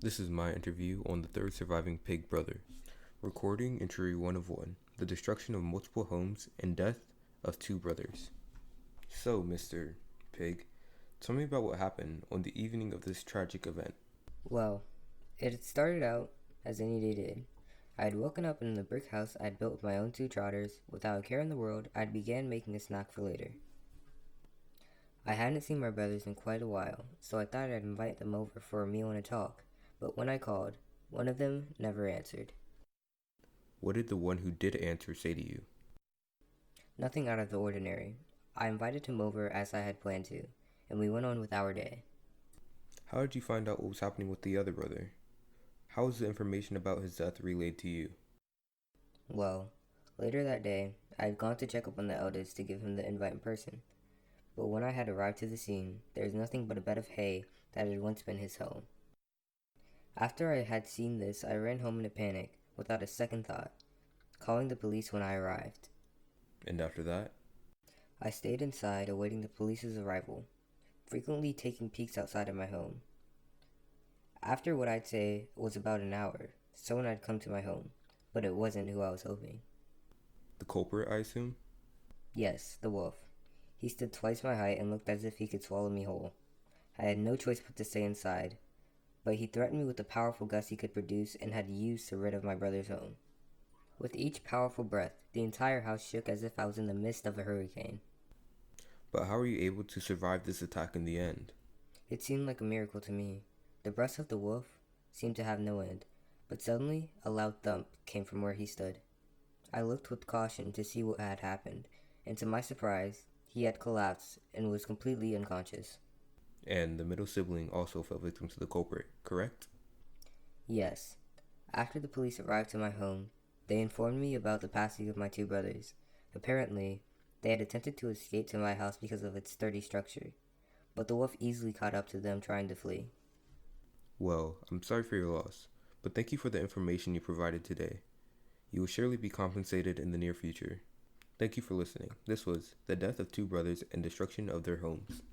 This is my interview on the third surviving pig brother. Recording entry 1 of 1. The destruction of multiple homes and death of two brothers. So, Mr. Pig, tell me about what happened on the evening of this tragic event. Well, it had started out as any day did. I had woken up in the brick house I had built with my own two trotters. Without a care in the world, I began making a snack for later. I hadn't seen my brothers in quite a while, so I thought I'd invite them over for a meal and a talk, but when I called, one of them never answered. What did the one who did answer say to you? Nothing out of the ordinary. I invited him over as I had planned to, and we went on with our day. How did you find out what was happening with the other brother? How was the information about his death relayed to you? Well, later that day, I had gone to check up on the eldest to give him the invite in person. But when I had arrived to the scene, there was nothing but a bed of hay that had once been his home. After I had seen this, I ran home in a panic, without a second thought, calling the police when I arrived. And after that? I stayed inside awaiting the police's arrival, frequently taking peeks outside of my home. After what I'd say was about an hour, someone had come to my home, but it wasn't who I was hoping. The culprit, I assume? Yes, the wolf. He stood twice my height and looked as if he could swallow me whole. I had no choice but to stay inside, but he threatened me with the powerful gust he could produce and had used to rid of my brother's home. With each powerful breath, the entire house shook as if I was in the midst of a hurricane. But how were you able to survive this attack in the end? It seemed like a miracle to me. The breath of the wolf seemed to have no end, but suddenly a loud thump came from where he stood. I looked with caution to see what had happened, and to my surprise, he had collapsed and was completely unconscious. And the middle sibling also fell victim to the culprit, correct? Yes. After the police arrived to my home, they informed me about the passing of my two brothers. Apparently, they had attempted to escape to my house because of its sturdy structure, but the wolf easily caught up to them trying to flee. Well, I'm sorry for your loss, but thank you for the information you provided today. You will surely be compensated in the near future. Thank you for listening. This was The Death of Two Brothers and Destruction of Their Homes.